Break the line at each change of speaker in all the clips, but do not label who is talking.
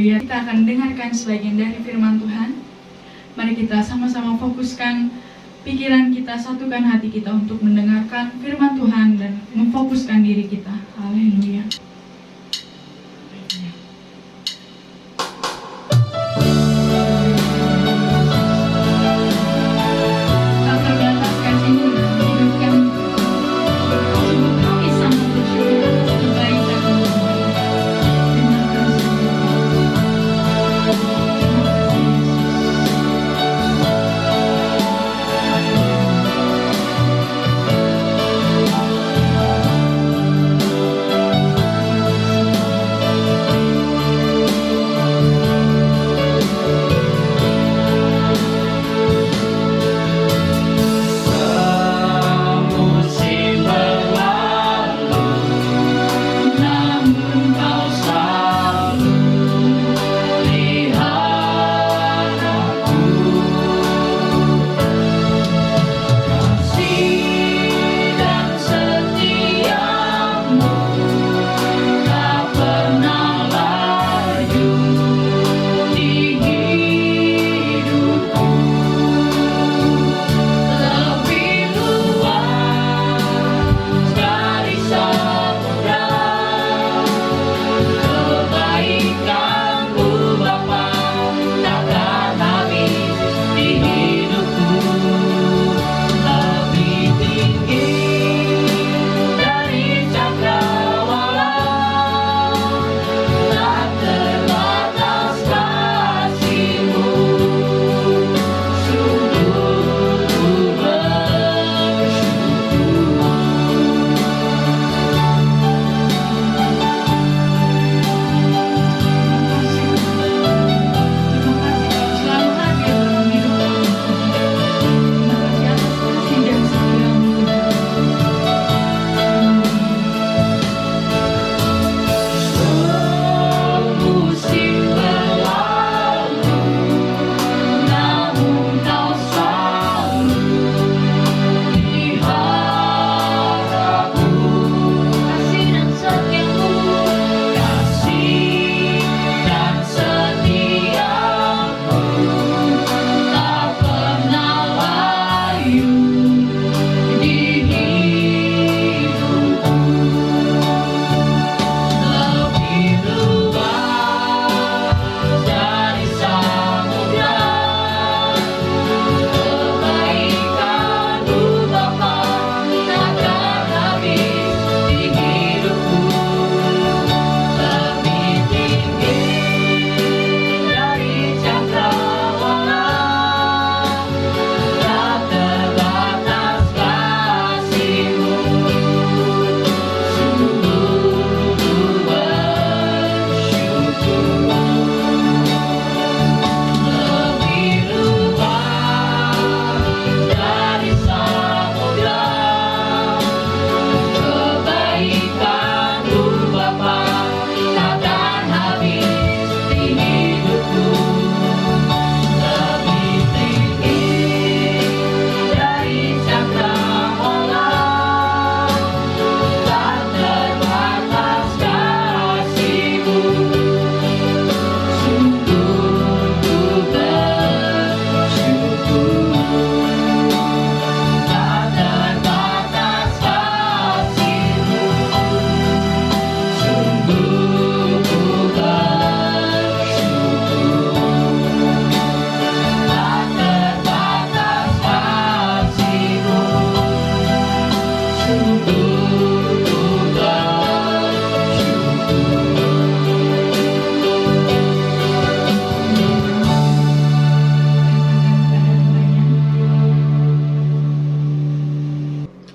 Haleluya. Kita akan dengarkan sebagian dari firman Tuhan. Mari kita sama-sama fokuskan pikiran kita, satukan hati kita untuk mendengarkan firman Tuhan dan memfokuskan diri kita. Haleluya.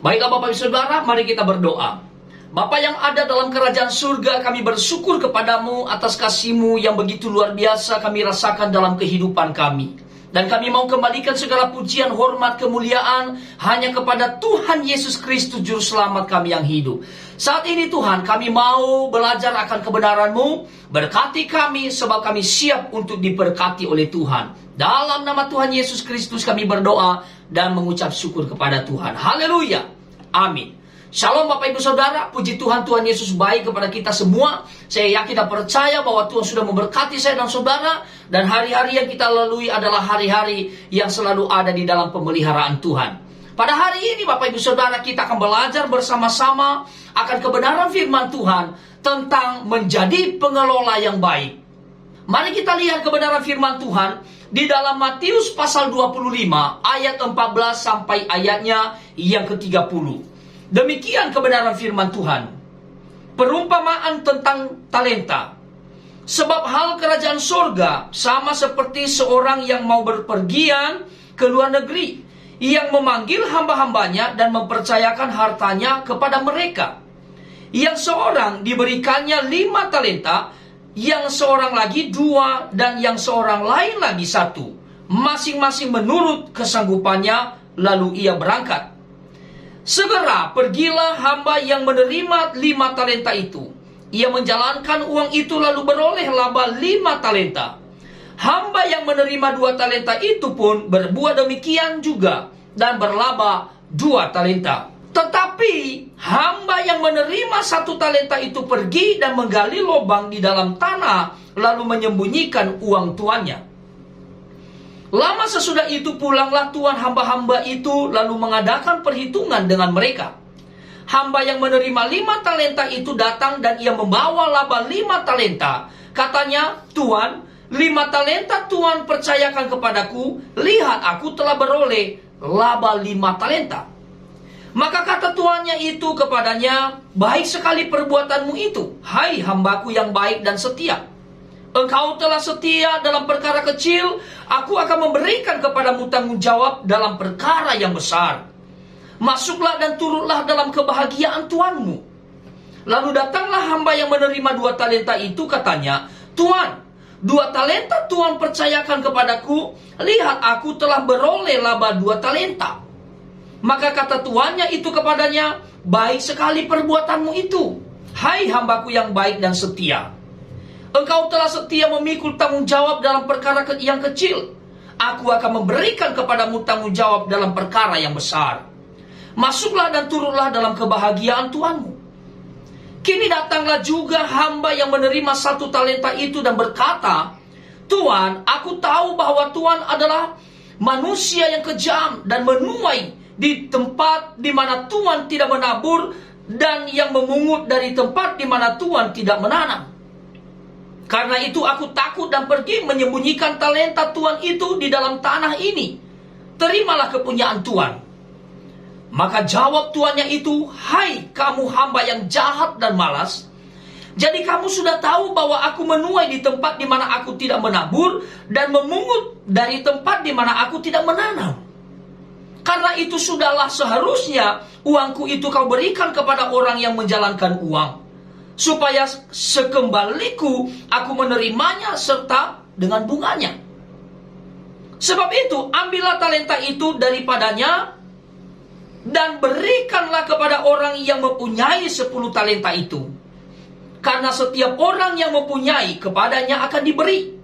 Baiklah Bapak Ibu Saudara, mari kita berdoa. Bapa yang ada dalam kerajaan surga, kami bersyukur kepadamu atas kasih-Mu yang begitu luar biasa kami rasakan dalam kehidupan kami. Dan kami mau kembalikan segala pujian, hormat, kemuliaan hanya kepada Tuhan Yesus Kristus Juru Selamat kami yang hidup. Saat ini Tuhan, kami mau belajar akan kebenaran-Mu. Berkati kami sebab kami siap untuk diberkati oleh Tuhan. Dalam nama Tuhan Yesus Kristus kami berdoa dan mengucap syukur kepada Tuhan. Haleluya. Amin. Shalom Bapak Ibu Saudara, puji Tuhan, Tuhan Yesus baik kepada kita semua. Saya yakin dan percaya bahwa Tuhan sudah memberkati saya dan saudara. Dan hari-hari yang kita lalui adalah hari-hari yang selalu ada di dalam pemeliharaan Tuhan. Pada hari ini Bapak Ibu Saudara, kita akan belajar bersama-sama akan kebenaran firman Tuhan tentang menjadi pengelola yang baik. Mari kita lihat kebenaran firman Tuhan di dalam Matius pasal 25 ayat 14 sampai ayatnya yang ke-30. Demikian kebenaran firman Tuhan. Perumpamaan tentang talenta. Sebab hal kerajaan surga sama seperti seorang yang mau berpergian ke luar negeri, yang memanggil hamba-hambanya dan mempercayakan hartanya kepada mereka. Yang seorang diberikannya 5 talenta, yang seorang lagi 2, dan yang seorang lain lagi 1, masing-masing menurut kesanggupannya, lalu ia berangkat. Segera pergilah hamba yang menerima 5 talenta itu. Ia menjalankan uang itu lalu beroleh laba 5 talenta. Hamba yang menerima 2 talenta itu pun berbuat demikian juga dan berlaba 2 talenta. Tetapi hamba yang menerima 1 talenta itu pergi dan menggali lubang di dalam tanah, lalu menyembunyikan uang tuannya. Lama sesudah itu pulanglah tuan hamba-hamba itu, lalu mengadakan perhitungan dengan mereka. Hamba yang menerima 5 talenta itu datang dan ia membawa laba 5 talenta. Katanya, Tuan, 5 talenta Tuan percayakan kepadaku, lihat aku telah beroleh laba 5 talenta. Maka kata tuannya itu kepadanya, baik sekali perbuatanmu itu, hai hambaku yang baik dan setia. Engkau telah setia dalam perkara kecil, aku akan memberikan kepadamu tanggung jawab dalam perkara yang besar. Masuklah dan turutlah dalam kebahagiaan tuanmu. Lalu datanglah hamba yang menerima 2 talenta itu, katanya, Tuan, 2 talenta Tuan percayakan kepadaku, lihat aku telah beroleh laba 2 talenta. Maka kata tuannya itu kepadanya, baik sekali perbuatanmu itu, hai hambaku yang baik dan setia. Engkau telah setia memikul tanggung jawab dalam perkara yang kecil. Aku akan memberikan kepadamu tanggung jawab dalam perkara yang besar. Masuklah dan turutlah dalam kebahagiaan tuanmu. Kini datanglah juga hamba yang menerima 1 talenta itu dan berkata, Tuan, aku tahu bahwa Tuan adalah manusia yang kejam dan menuai di tempat di mana Tuan tidak menabur, dan yang memungut dari tempat di mana Tuan tidak menanam. Karena itu aku takut dan pergi menyembunyikan talenta Tuan itu di dalam tanah ini. Terimalah kepunyaan Tuan. Maka jawab tuannya itu, hai kamu hamba yang jahat dan malas. Jadi kamu sudah tahu bahwa aku menuai di tempat di mana aku tidak menabur, dan memungut dari tempat di mana aku tidak menanam. Karena itu sudahlah seharusnya uangku itu kau berikan kepada orang yang menjalankan uang, supaya sekembaliku aku menerimanya serta dengan bunganya. Sebab itu ambillah talenta itu daripadanya dan berikanlah kepada orang yang mempunyai 10 talenta itu. Karena setiap orang yang mempunyai kepadanya akan diberi,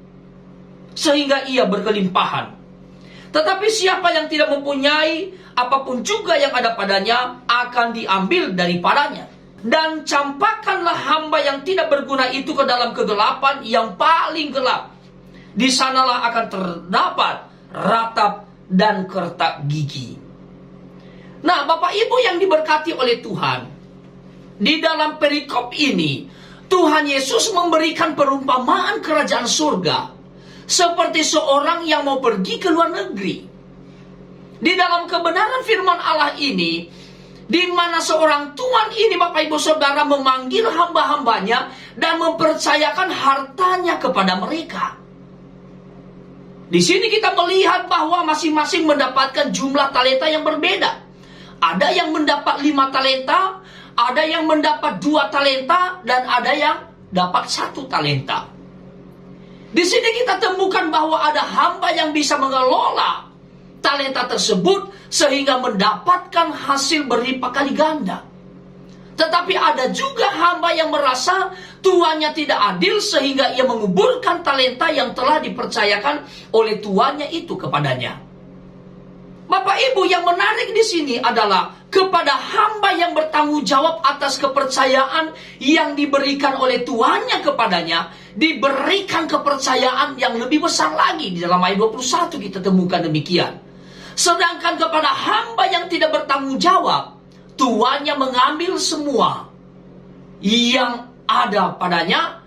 sehingga ia berkelimpahan. Tetapi siapa yang tidak mempunyai, apapun juga yang ada padanya akan diambil daripadanya. Dan campakkanlah hamba yang tidak berguna itu ke dalam kegelapan yang paling gelap. Di sanalah akan terdapat ratap dan kertak gigi. Nah, Bapak Ibu yang diberkati oleh Tuhan, di dalam perikop ini Tuhan Yesus memberikan perumpamaan kerajaan surga seperti seorang yang mau pergi ke luar negeri. Di dalam kebenaran firman Allah ini, di mana seorang tuan ini Bapak Ibu Saudara memanggil hamba-hambanya dan mempercayakan hartanya kepada mereka. Di sini kita melihat bahwa masing-masing mendapatkan jumlah talenta yang berbeda. Ada yang mendapat 5 talenta, ada yang mendapat 2 talenta, dan ada yang dapat 1 talenta. Di sini kita temukan bahwa ada hamba yang bisa mengelola talenta tersebut sehingga mendapatkan hasil berlipat kali ganda. Tetapi ada juga hamba yang merasa tuannya tidak adil sehingga ia menguburkan talenta yang telah dipercayakan oleh tuannya itu kepadanya. Bapak Ibu, yang menarik di sini adalah kepada hamba yang bertanggung jawab atas kepercayaan yang diberikan oleh tuannya kepadanya, diberikan kepercayaan yang lebih besar lagi. Di dalam ayat 21 kita temukan demikian. Sedangkan kepada hamba yang tidak bertanggung jawab, tuannya mengambil semua yang ada padanya,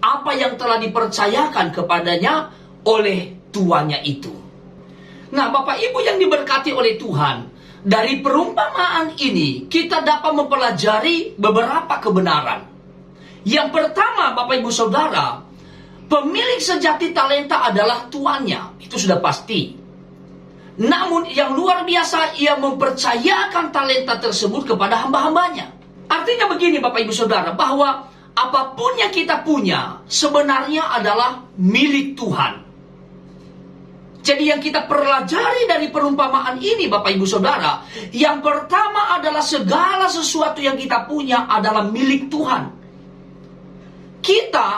apa yang telah dipercayakan kepadanya oleh tuannya itu. Nah, Bapak Ibu yang diberkati oleh Tuhan, dari perumpamaan ini kita dapat mempelajari beberapa kebenaran. Yang pertama, Bapak Ibu Saudara, pemilik sejati talenta adalah tuannya. Itu sudah pasti. Namun yang luar biasa, ia mempercayakan talenta tersebut kepada hamba-hambanya. Artinya begini Bapak Ibu Saudara, bahwa apapun yang kita punya sebenarnya adalah milik Tuhan. Jadi yang kita pelajari dari perumpamaan ini Bapak Ibu Saudara, yang pertama adalah segala sesuatu yang kita punya adalah milik Tuhan. Kita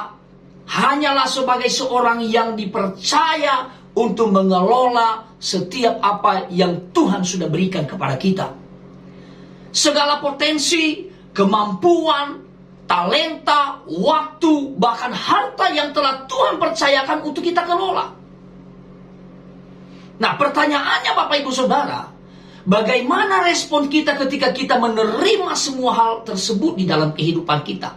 hanyalah sebagai seorang yang dipercaya untuk mengelola setiap apa yang Tuhan sudah berikan kepada kita. Segala potensi, kemampuan, talenta, waktu, bahkan harta yang telah Tuhan percayakan untuk kita kelola. Nah, pertanyaannya Bapak Ibu Saudara, bagaimana respon kita ketika kita menerima semua hal tersebut di dalam kehidupan kita?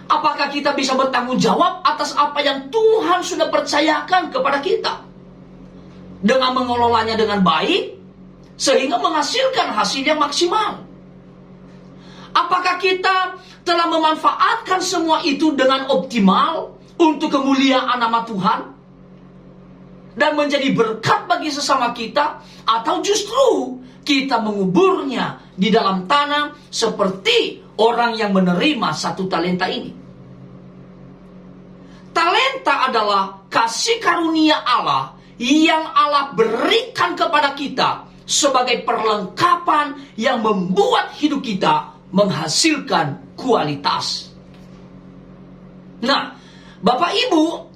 Apakah kita bisa bertanggung jawab atas apa yang Tuhan sudah percayakan kepada kita? Dengan mengelolanya dengan baik, sehingga menghasilkan hasil yang maksimal. Apakah kita telah memanfaatkan semua itu dengan optimal untuk kemuliaan nama Tuhan? Dan menjadi berkat bagi sesama kita, atau justru kita menguburnya di dalam tanah seperti orang yang menerima satu talenta ini. Talenta adalah kasih karunia Allah yang Allah berikan kepada kita sebagai perlengkapan yang membuat hidup kita menghasilkan kualitas. Nah, Bapak Ibu,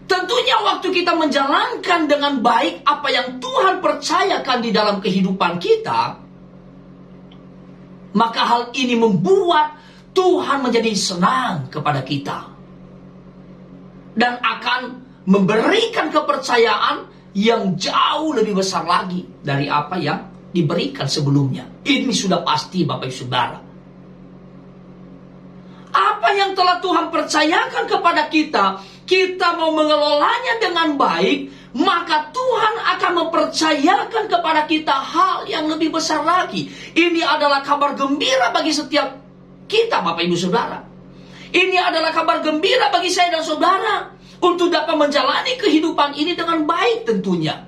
tentunya waktu kita menjalankan dengan baik apa yang Tuhan percayakan di dalam kehidupan kita, maka hal ini membuat Tuhan menjadi senang kepada kita. Dan akan memberikan kepercayaan yang jauh lebih besar lagi dari apa yang diberikan sebelumnya. Ini sudah pasti Bapak Ibu Saudara. Apa yang telah Tuhan percayakan kepada kita, kita mau mengelolanya dengan baik, maka Tuhan akan mempercayakan kepada kita hal yang lebih besar lagi. Ini adalah kabar gembira bagi setiap kita Bapak Ibu Saudara. Ini adalah kabar gembira bagi saya dan saudara untuk dapat menjalani kehidupan ini dengan baik tentunya.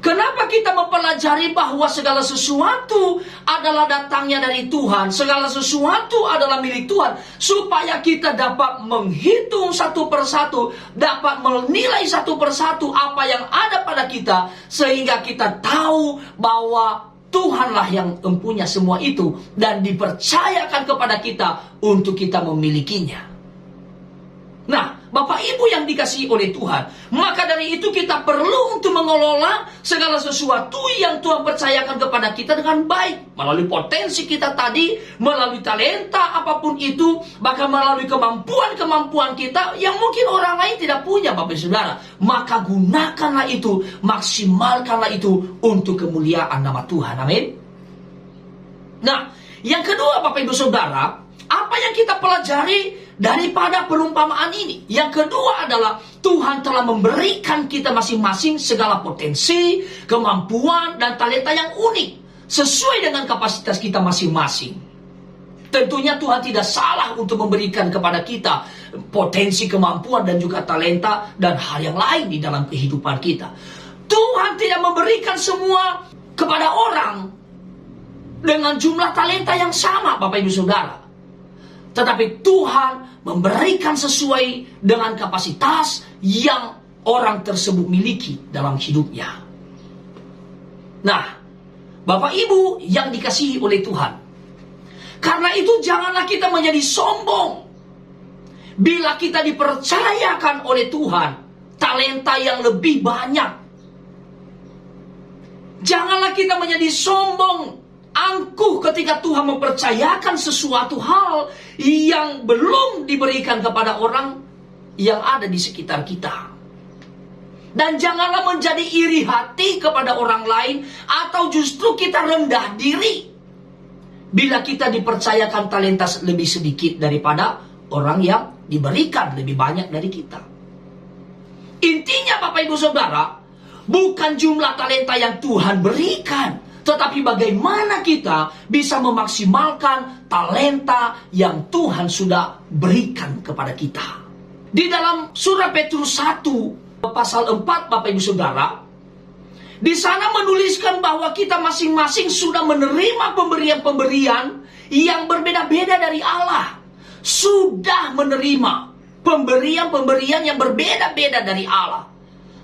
Kenapa kita mempelajari bahwa segala sesuatu adalah datangnya dari Tuhan, segala sesuatu adalah milik Tuhan, supaya kita dapat menghitung satu persatu, dapat menilai satu persatu apa yang ada pada kita, sehingga kita tahu bahwa Tuhanlah yang mempunyai semua itu dan dipercayakan kepada kita untuk kita memilikinya. Nah, Bapak Ibu yang dikasihi oleh Tuhan, maka dari itu kita perlu untuk mengelola segala sesuatu yang Tuhan percayakan kepada kita dengan baik. Melalui potensi kita tadi, melalui talenta apapun itu, bahkan melalui kemampuan-kemampuan kita yang mungkin orang lain tidak punya Bapak Ibu Saudara. Maka gunakanlah itu, maksimalkanlah itu untuk kemuliaan nama Tuhan. Amin. Nah, yang kedua Bapak Ibu Saudara, apa yang kita pelajari daripada perumpamaan ini? Yang kedua adalah Tuhan telah memberikan kita masing-masing segala potensi, kemampuan, dan talenta yang unik sesuai dengan kapasitas kita masing-masing. Tentunya Tuhan tidak salah untuk memberikan kepada kita potensi, kemampuan, dan juga talenta dan hal yang lain di dalam kehidupan kita. Tuhan tidak memberikan semua kepada orang dengan jumlah talenta yang sama Bapak Ibu Saudara. Tetapi Tuhan memberikan sesuai dengan kapasitas yang orang tersebut miliki dalam hidupnya. Nah, Bapak Ibu yang dikasihi oleh Tuhan, karena itu janganlah kita menjadi sombong. Bila kita dipercayakan oleh Tuhan talenta yang lebih banyak. Janganlah kita menjadi sombong, angkuh ketika Tuhan mempercayakan sesuatu hal yang belum diberikan kepada orang yang ada di sekitar kita. Dan janganlah menjadi iri hati kepada orang lain atau justru kita rendah diri bila kita dipercayakan talenta lebih sedikit daripada orang yang diberikan lebih banyak dari kita. Intinya Bapak Ibu Saudara, bukan jumlah talenta yang Tuhan berikan, tetapi bagaimana kita bisa memaksimalkan talenta yang Tuhan sudah berikan kepada kita. Di dalam surah Petrus 1 pasal 4 Bapak Ibu Saudara, di sana menuliskan bahwa kita masing-masing sudah menerima pemberian-pemberian yang berbeda-beda dari Allah. Sudah menerima pemberian-pemberian yang berbeda-beda dari Allah.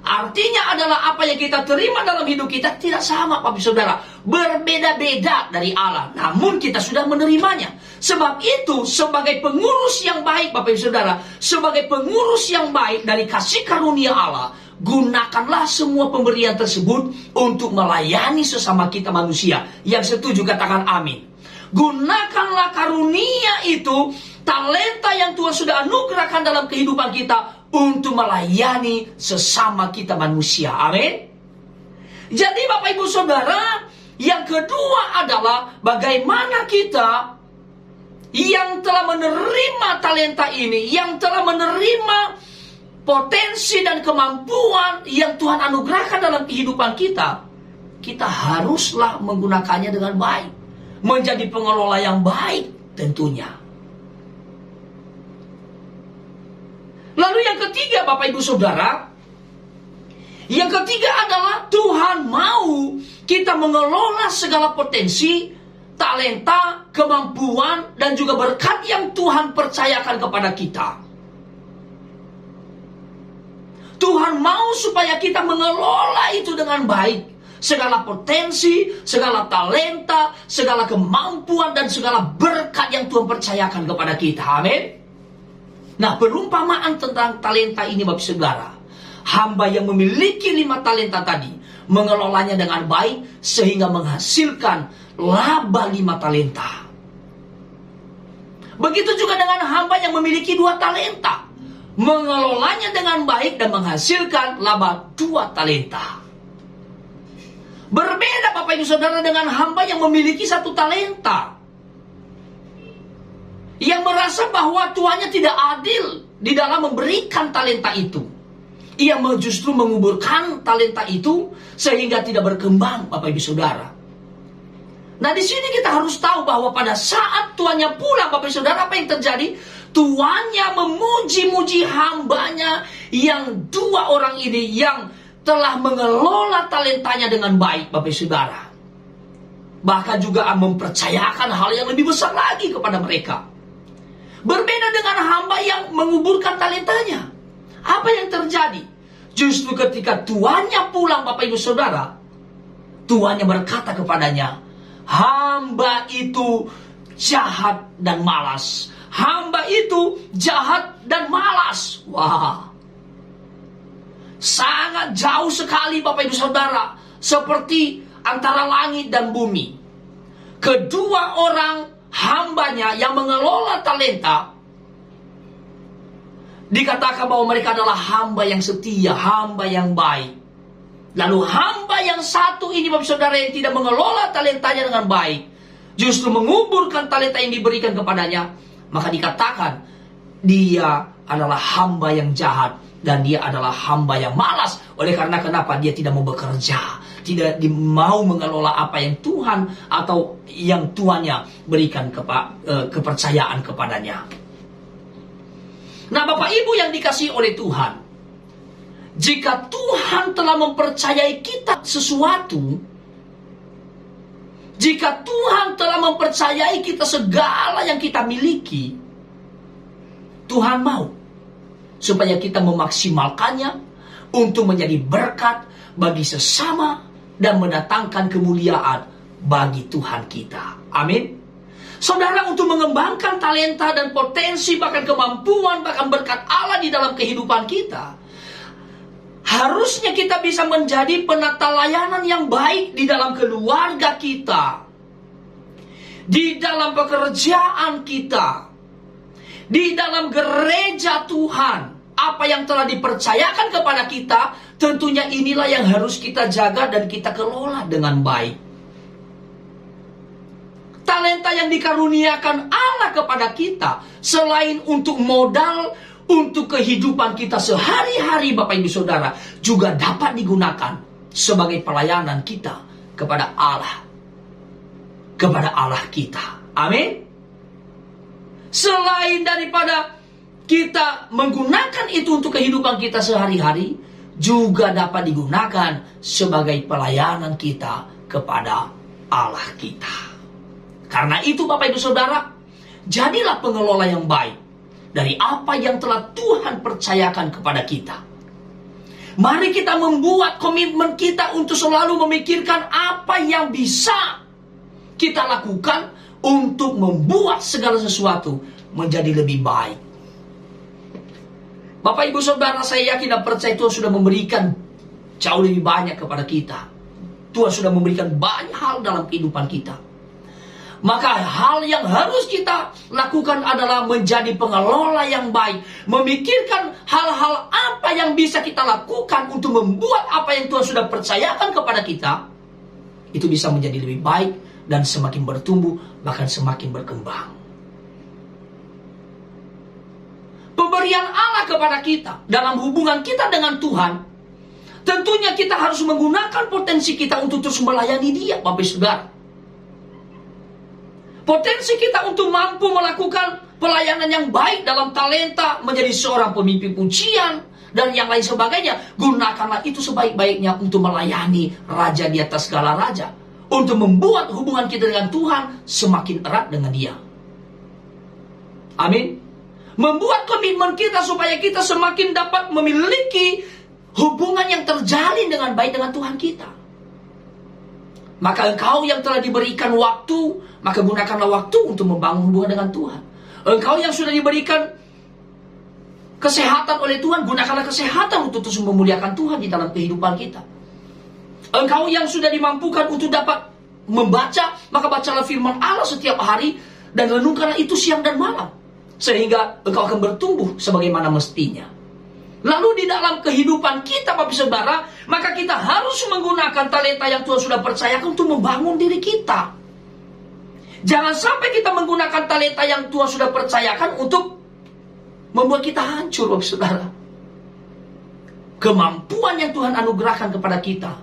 Artinya adalah apa yang kita terima dalam hidup kita tidak sama Bapak Ibu Saudara. Berbeda-beda dari Allah. Namun kita sudah menerimanya. Sebab itu sebagai pengurus yang baik Bapak Ibu Saudara, sebagai pengurus yang baik dari kasih karunia Allah, gunakanlah semua pemberian tersebut untuk melayani sesama kita manusia. Yang setuju katakan amin. Gunakanlah karunia itu, talenta yang Tuhan sudah anugerahkan dalam kehidupan kita untuk melayani sesama kita manusia. Amin. Jadi Bapak Ibu Saudara, yang kedua adalah bagaimana kita yang telah menerima talenta ini, yang telah menerima potensi dan kemampuan yang Tuhan anugerahkan dalam kehidupan kita, kita haruslah menggunakannya dengan baik, menjadi pengelola yang baik tentunya. Lalu yang ketiga Bapak Ibu Saudara, yang ketiga adalah Tuhan mau kita mengelola segala potensi, talenta, kemampuan, dan juga berkat yang Tuhan percayakan kepada kita. Tuhan mau supaya kita mengelola itu dengan baik. Segala potensi, segala talenta, segala kemampuan, dan segala berkat yang Tuhan percayakan kepada kita. Amin. Nah, perumpamaan tentang talenta ini Bapak Saudara, hamba yang memiliki 5 talenta tadi mengelolanya dengan baik sehingga menghasilkan laba 5 talenta. Begitu juga dengan hamba yang memiliki 2 talenta, mengelolanya dengan baik dan menghasilkan laba 2 talenta. Berbeda Bapak Ibu Saudara dengan hamba yang memiliki 1 talenta, yang merasa bahwa tuannya tidak adil di dalam memberikan talenta itu. Ia justru menguburkan talenta itu sehingga tidak berkembang Bapak Ibu Saudara. Nah, di sini kita harus tahu bahwa pada saat tuannya pulang Bapak Ibu Saudara, apa yang terjadi? Tuannya memuji-muji hambanya yang 2 orang ini yang telah mengelola talentanya dengan baik Bapak Ibu Saudara. Bahkan juga mempercayakan hal yang lebih besar lagi kepada mereka. Berbeda dengan hamba yang menguburkan talentanya. Apa yang terjadi? Justru ketika tuannya pulang Bapak Ibu Saudara, tuannya berkata kepadanya, hamba itu jahat dan malas. Hamba itu jahat dan malas. Wah, sangat jauh sekali Bapak Ibu Saudara, seperti antara langit dan bumi. Kedua orang hambanya yang mengelola talenta, dikatakan bahwa mereka adalah hamba yang setia, hamba yang baik. Lalu hamba yang satu ini Bapak Saudara yang tidak mengelola talentanya dengan baik, justru menguburkan talenta yang diberikan kepadanya, maka dikatakan dia adalah hamba yang jahat dan dia adalah hamba yang malas. Oleh karena kenapa? Dia tidak mau bekerja, tidak mau mengelola apa yang Tuhan atau yang tuannya berikan kepercayaan kepadanya. Nah, Bapak Ibu yang dikasihi oleh Tuhan, jika Tuhan telah mempercayai kita sesuatu, jika Tuhan telah mempercayai kita segala yang kita miliki, Tuhan mau supaya kita memaksimalkannya untuk menjadi berkat bagi sesama dan mendatangkan kemuliaan bagi Tuhan kita. Amin. Saudara, untuk mengembangkan talenta dan potensi, bahkan kemampuan, bahkan berkat Allah di dalam kehidupan kita, Harusnya kita bisa menjadi penata layanan yang baik di dalam keluarga kita, di dalam pekerjaan kita, di dalam gereja Tuhan. Apa yang telah dipercayakan kepada kita, tentunya inilah yang harus kita jaga dan kita kelola dengan baik. Talenta yang dikaruniakan Allah kepada kita, selain untuk modal untuk kehidupan kita sehari-hari, Bapak Ibu Saudara, juga dapat digunakan sebagai pelayanan kita kepada Allah, kepada Allah kita. Amin. Selain daripada kita menggunakan itu untuk kehidupan kita sehari-hari, juga dapat digunakan sebagai pelayanan kita kepada Allah kita. Karena itu, Bapak Ibu Saudara, jadilah pengelola yang baik dari apa yang telah Tuhan percayakan kepada kita. Mari kita membuat komitmen kita untuk selalu memikirkan apa yang bisa kita lakukan untuk membuat segala sesuatu menjadi lebih baik. Bapak Ibu Saudara, saya yakin dan percaya Tuhan sudah memberikan jauh lebih banyak kepada kita. Tuhan sudah memberikan banyak hal dalam kehidupan kita. Maka hal yang harus kita lakukan adalah menjadi pengelola yang baik. Memikirkan hal-hal apa yang bisa kita lakukan untuk membuat apa yang Tuhan sudah percayakan kepada kita, itu bisa menjadi lebih baik dan semakin bertumbuh, bahkan semakin berkembang. Pemberian Allah kepada kita dalam hubungan kita dengan Tuhan, tentunya kita harus menggunakan potensi kita untuk terus melayani Dia, Bapak Saudara. Potensi kita untuk mampu melakukan pelayanan yang baik dalam talenta, menjadi seorang pemimpin pujian, dan yang lain sebagainya. Gunakanlah itu sebaik-baiknya untuk melayani Raja di atas segala raja, untuk membuat hubungan kita dengan Tuhan semakin erat dengan Dia. Amin. Membuat komitmen kita supaya kita semakin dapat memiliki hubungan yang terjalin dengan baik dengan Tuhan kita. Maka engkau yang telah diberikan waktu, maka gunakanlah waktu untuk membangun hubungan dengan Tuhan. Engkau yang sudah diberikan kesehatan oleh Tuhan, gunakanlah kesehatan untuk terus memuliakan Tuhan di dalam kehidupan kita. Engkau yang sudah dimampukan untuk dapat membaca, maka bacalah firman Allah setiap hari dan renungkanlah itu siang dan malam, sehingga engkau akan bertumbuh sebagaimana mestinya. Lalu di dalam kehidupan kita, Bapak Saudara, maka kita harus menggunakan talenta yang Tuhan sudah percayakan untuk membangun diri kita. Jangan sampai kita menggunakan talenta yang Tuhan sudah percayakan untuk membuat kita hancur, Bapak Saudara. Kemampuan yang Tuhan anugerahkan kepada kita,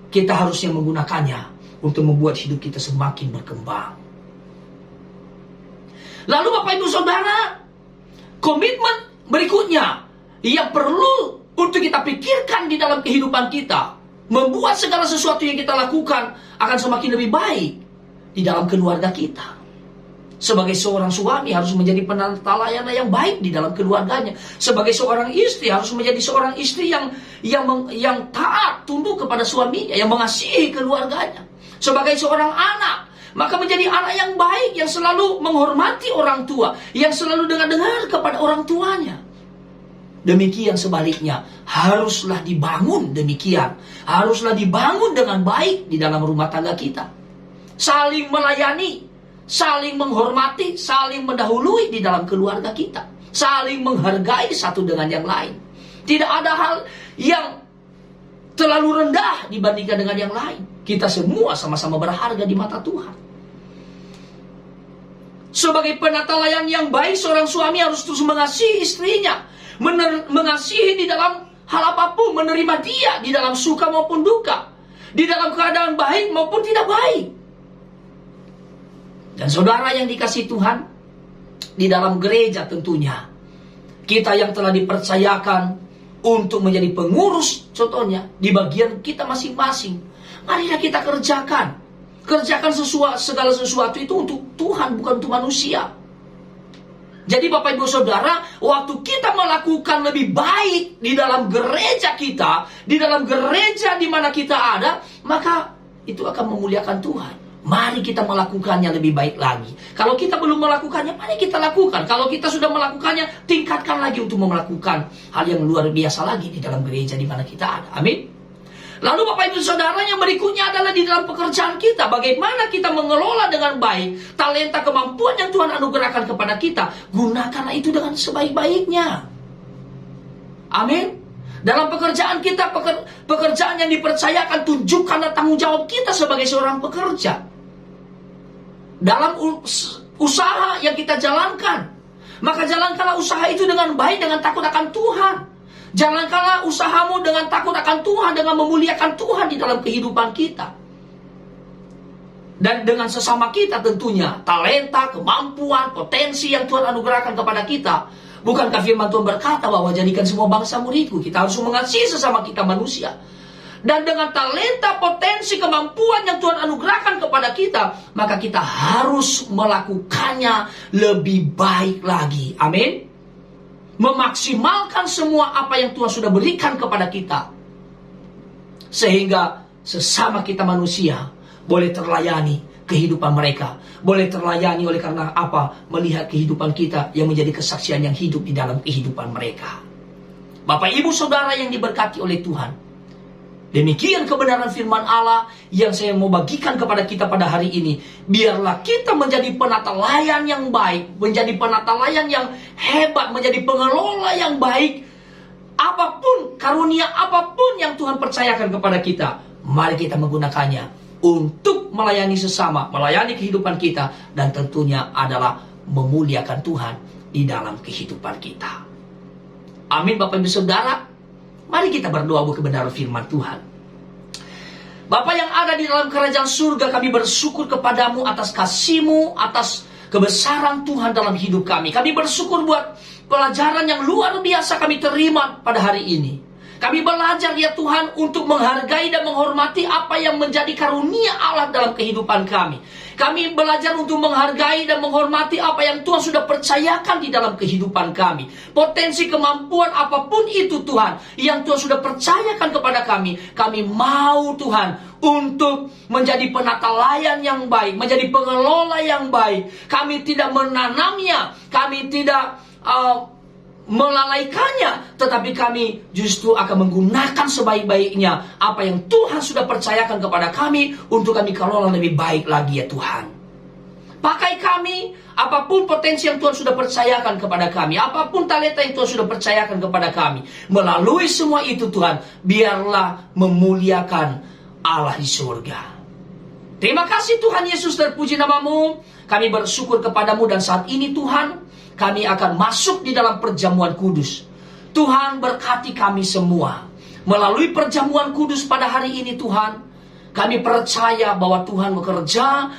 kita harusnya menggunakannya untuk membuat hidup kita semakin berkembang. Lalu Bapak Ibu Saudara, komitmen berikutnya yang perlu untuk kita pikirkan di dalam kehidupan kita, membuat segala sesuatu yang kita lakukan akan semakin lebih baik di dalam keluarga kita. Sebagai seorang suami harus menjadi penata layanan yang baik di dalam keluarganya. Sebagai seorang istri harus menjadi seorang istri yang taat, tunduk kepada suaminya, yang mengasihi keluarganya. Sebagai seorang anak, maka menjadi anak yang baik, yang selalu menghormati orang tua, yang selalu dengar-dengar kepada orang tuanya. Demikian sebaliknya, haruslah dibangun demikian. Haruslah dibangun dengan baik di dalam rumah tangga kita. Saling melayani, saling menghormati, saling mendahului di dalam keluarga kita. Saling menghargai satu dengan yang lain. Tidak ada hal yang terlalu rendah dibandingkan dengan yang lain. Kita semua sama-sama berharga di mata Tuhan. Sebagai penata layan yang baik, seorang suami harus terus mengasihi istrinya. Mengasihi di dalam hal apapun, menerima dia di dalam suka maupun duka, di dalam keadaan baik maupun tidak baik. Dan saudara yang dikasihi Tuhan, di dalam gereja tentunya, kita yang telah dipercayakan untuk menjadi pengurus, contohnya di bagian kita masing-masing, marilah kita kerjakan segala sesuatu itu untuk Tuhan, bukan untuk manusia. Jadi Bapak Ibu Saudara, waktu kita melakukan lebih baik di dalam gereja kita, di dalam gereja di mana kita ada, maka itu akan memuliakan Tuhan. Mari kita melakukannya lebih baik lagi. Kalau kita belum melakukannya, mari kita lakukan. Kalau kita sudah melakukannya, tingkatkan lagi untuk melakukan hal yang luar biasa lagi di dalam gereja di mana kita ada. Amin. Lalu Bapak Ibu Saudara, yang berikutnya adalah di dalam pekerjaan kita. Bagaimana kita mengelola dengan baik talenta kemampuan yang Tuhan anugerahkan kepada kita. Gunakanlah itu dengan sebaik-baiknya. Amin. Dalam pekerjaan kita, pekerjaan yang dipercayakan, tunjukkanlah tanggung jawab kita sebagai seorang pekerja. Dalam usaha yang kita jalankan, maka jalankanlah usaha itu dengan baik, dengan takut akan Tuhan. Jalankanlah usahamu dengan takut akan Tuhan, dengan memuliakan Tuhan di dalam kehidupan kita. Dan dengan sesama kita tentunya, talenta, kemampuan, potensi yang Tuhan anugerahkan kepada kita. Bukankah firman Tuhan berkata bahwa jadikan semua bangsa muridku? Kita harus mengasihi sesama kita manusia. Dan dengan talenta, potensi, kemampuan yang Tuhan anugerahkan kepada kita, maka kita harus melakukannya lebih baik lagi. Amin. Memaksimalkan semua apa yang Tuhan sudah berikan kepada kita, sehingga sesama kita manusia boleh terlayani kehidupan mereka. Boleh terlayani oleh karena apa? Melihat kehidupan kita yang menjadi kesaksian yang hidup di dalam kehidupan mereka. Bapak Ibu Saudara yang diberkati oleh Tuhan, demikian kebenaran firman Allah yang saya mau bagikan kepada kita pada hari ini. Biarlah kita menjadi penata layan yang baik, menjadi penata layan yang hebat, menjadi pengelola yang baik. Apapun, karunia apapun yang Tuhan percayakan kepada kita, mari kita menggunakannya untuk melayani sesama, melayani kehidupan kita, dan tentunya adalah memuliakan Tuhan di dalam kehidupan kita. Amin Bapak Ibu Saudara. Mari kita berdoa buat kebenaran firman Tuhan. Bapa yang ada di dalam kerajaan surga, kami bersyukur kepadamu atas kasih-Mu, atas kebesaran Tuhan dalam hidup kami. Kami bersyukur buat pelajaran yang luar biasa kami terima pada hari ini. Kami belajar ya Tuhan untuk menghargai dan menghormati apa yang menjadi karunia Allah dalam kehidupan kami. Kami belajar untuk menghargai dan menghormati apa yang Tuhan sudah percayakan di dalam kehidupan kami. Potensi kemampuan apapun itu Tuhan, yang Tuhan sudah percayakan kepada kami. Kami mau Tuhan untuk menjadi penata layan yang baik, menjadi pengelola yang baik. Kami tidak menanamnya, kami tidak melalaikannya, tetapi kami justru akan menggunakan sebaik-baiknya apa yang Tuhan sudah percayakan kepada kami untuk kami kelola lebih baik lagi ya Tuhan. Pakai kami, apapun potensi yang Tuhan sudah percayakan kepada kami, apapun talenta yang Tuhan sudah percayakan kepada kami. Melalui semua itu Tuhan, biarlah memuliakan Allah di surga. Terima kasih Tuhan Yesus, terpuji namamu. Kami bersyukur kepadamu dan saat ini Tuhan, kami akan masuk di dalam perjamuan kudus. Tuhan berkati kami semua. Melalui perjamuan kudus pada hari ini Tuhan, kami percaya bahwa Tuhan bekerja,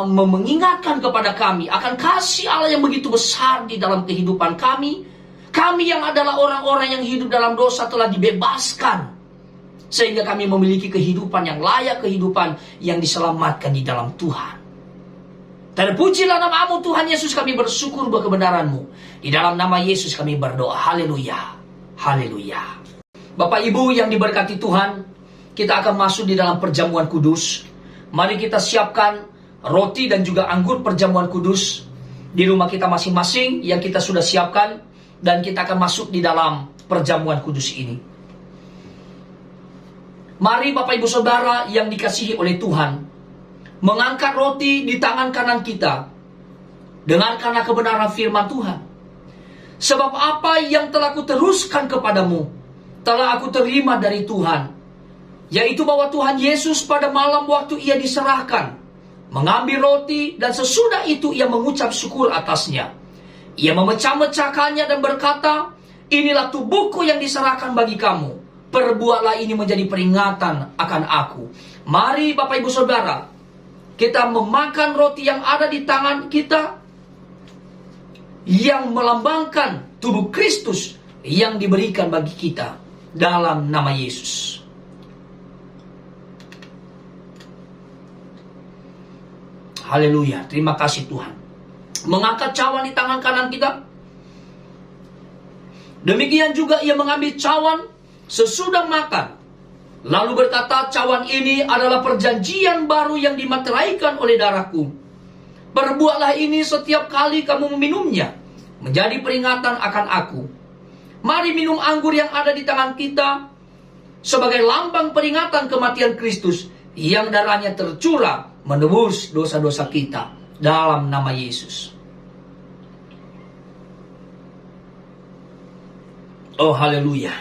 mengingatkan kepada kami akan kasih Allah yang begitu besar di dalam kehidupan kami. Kami yang adalah orang-orang yang hidup dalam dosa telah dibebaskan, sehingga kami memiliki kehidupan yang layak, kehidupan yang diselamatkan di dalam Tuhan. Terpujilah nama-Mu Tuhan Yesus, kami bersyukur buat kebenaran-Mu. Di dalam nama Yesus kami berdoa. Haleluya. Haleluya. Bapak Ibu yang diberkati Tuhan, kita akan masuk di dalam perjamuan kudus. Mari kita siapkan roti dan juga anggur perjamuan kudus di rumah kita masing-masing yang kita sudah siapkan, dan kita akan masuk di dalam perjamuan kudus ini. Mari Bapak Ibu Saudara yang dikasihi oleh Tuhan, mengangkat roti di tangan kanan kita. Dengarkanlah kebenaran firman Tuhan. Sebab apa yang telah kuteruskan kepadamu, telah aku terima dari Tuhan, yaitu bahwa Tuhan Yesus pada malam waktu ia diserahkan, mengambil roti, dan sesudah itu ia mengucap syukur atasnya. Ia memecah-mecahkannya dan berkata, inilah tubuhku yang diserahkan bagi kamu. Perbuatlah ini menjadi peringatan akan aku. Mari Bapak Ibu Saudara, kita memakan roti yang ada di tangan kita, yang melambangkan tubuh Kristus yang diberikan bagi kita dalam nama Yesus. Haleluya, terima kasih Tuhan. Mengangkat cawan di tangan kanan kita. Demikian juga ia mengambil cawan sesudah makan. Lalu berkata, cawan ini adalah perjanjian baru yang dimateraikan oleh darahku. Perbuatlah ini setiap kali kamu meminumnya, menjadi peringatan akan aku. Mari minum anggur yang ada di tangan kita sebagai lambang peringatan kematian Kristus yang darahnya tercurah menebus dosa-dosa kita, dalam nama Yesus. Oh haleluya.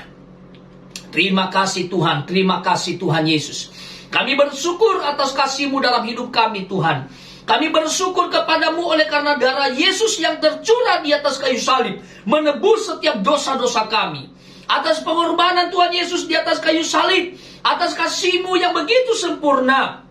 Terima kasih Tuhan, terima kasih Tuhan Yesus. Kami bersyukur atas kasih-Mu dalam hidup kami Tuhan. Kami bersyukur kepadamu oleh karena darah Yesus yang tercurah di atas kayu salib menebus setiap dosa-dosa kami. Atas pengorbanan Tuhan Yesus di atas kayu salib, atas kasih-Mu yang begitu sempurna.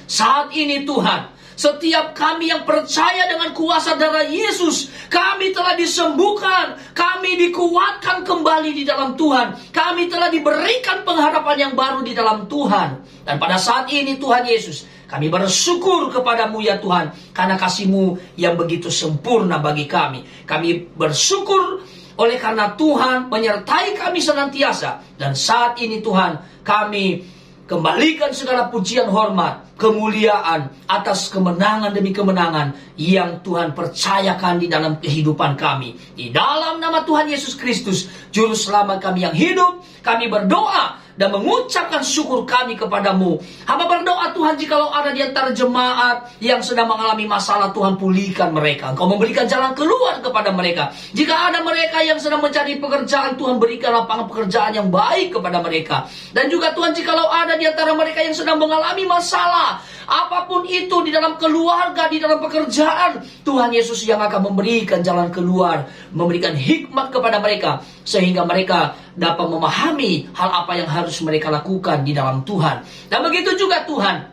Saat ini Tuhan, setiap kami yang percaya dengan kuasa darah Yesus, kami telah disembuhkan, kami dikuatkan kembali di dalam Tuhan, kami telah diberikan pengharapan yang baru di dalam Tuhan. Dan pada saat ini Tuhan Yesus, kami bersyukur kepadamu ya Tuhan, karena kasih-Mu yang begitu sempurna bagi kami. Kami bersyukur oleh karena Tuhan menyertai kami senantiasa. Dan saat ini Tuhan, kami kembalikan segala pujian, hormat, kemuliaan atas kemenangan demi kemenangan yang Tuhan percayakan di dalam kehidupan kami. Di dalam nama Tuhan Yesus Kristus, Juru Selamat kami yang hidup, kami berdoa dan mengucapkan syukur kami kepadamu. Hamba berdoa Tuhan, jikalau ada di antara jemaat yang sedang mengalami masalah, Tuhan pulihkan mereka. Engkau memberikan jalan keluar kepada mereka. Jika ada mereka yang sedang mencari pekerjaan, Tuhan berikan lapangan pekerjaan yang baik kepada mereka. Dan juga Tuhan, jikalau ada di antara mereka yang sedang mengalami masalah, apapun itu di dalam keluarga, di dalam pekerjaan, Tuhan Yesus yang akan memberikan jalan keluar, memberikan hikmat kepada mereka, sehingga mereka dapat memahami hal apa yang harus mereka lakukan di dalam Tuhan. Dan begitu juga Tuhan,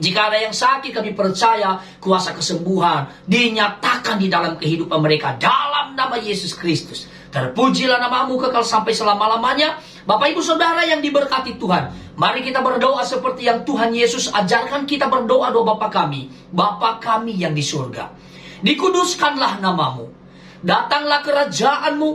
jika ada yang sakit, kami percaya kuasa kesembuhan dinyatakan di dalam kehidupan mereka dalam nama Yesus Kristus. Terpujilah nama-Mu kekal sampai selama-lamanya. Bapak Ibu Saudara yang diberkati Tuhan, mari kita berdoa seperti yang Tuhan Yesus ajarkan kita berdoa. Doa Bapa kami, Bapa kami yang di surga, dikuduskanlah nama-Mu, datanglah kerajaan-Mu,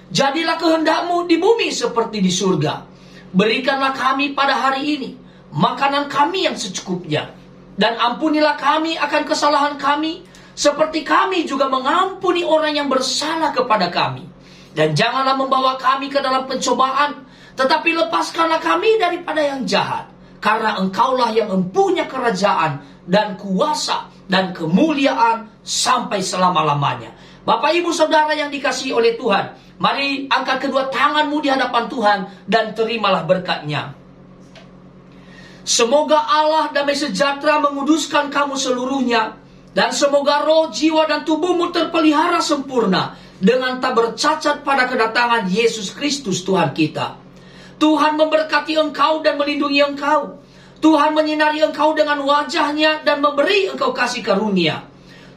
jadilah kehendak-Mu di bumi seperti di surga. Berikanlah kami pada hari ini makanan kami yang secukupnya, dan ampunilah kami akan kesalahan kami, seperti kami juga mengampuni orang yang bersalah kepada kami. Dan janganlah membawa kami ke dalam pencobaan, tetapi lepaskanlah kami daripada yang jahat. Karena Engkaulah yang mempunyai kerajaan dan kuasa dan kemuliaan sampai selama-lamanya. Bapak Ibu Saudara yang dikasihi oleh Tuhan, mari angkat kedua tanganmu di hadapan Tuhan dan terimalah berkat-Nya. Semoga Allah damai sejahtera menguduskan kamu seluruhnya, dan semoga roh, jiwa, dan tubuhmu terpelihara sempurna dengan tak bercacat pada kedatangan Yesus Kristus Tuhan kita. Tuhan memberkati engkau dan melindungi engkau. Tuhan menyinari engkau dengan wajah-Nya dan memberi engkau kasih karunia.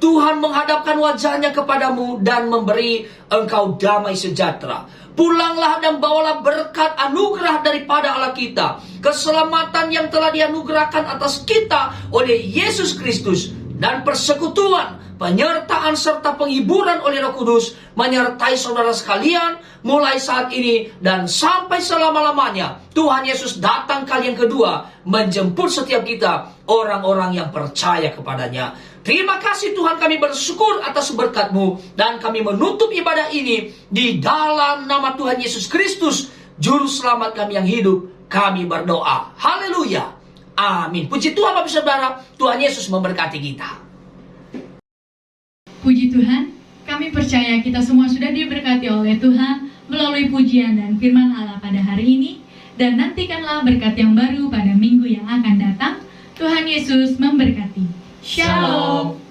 Tuhan menghadapkan wajah-Nya kepadamu dan memberi engkau damai sejahtera. Pulanglah dan bawalah berkat anugerah daripada Allah kita, keselamatan yang telah dianugerahkan atas kita oleh Yesus Kristus, dan persekutuan, penyertaan serta penghiburan oleh Roh Kudus menyertai saudara sekalian mulai saat ini dan sampai selama-lamanya. Tuhan Yesus datang kali yang kedua menjemput setiap kita, orang-orang yang percaya kepadanya. Terima kasih Tuhan, kami bersyukur atas berkat-Mu, dan kami menutup ibadah ini di dalam nama Tuhan Yesus Kristus, Juru Selamat kami yang hidup. Kami berdoa. Haleluya. Amin. Puji Tuhan Bapak Saudara, Tuhan Yesus memberkati kita.
Puji Tuhan, kami percaya kita semua sudah diberkati oleh Tuhan melalui pujian dan firman Allah pada hari ini. Dan nantikanlah berkat yang baru pada minggu yang akan datang. Tuhan Yesus memberkati. Shalom.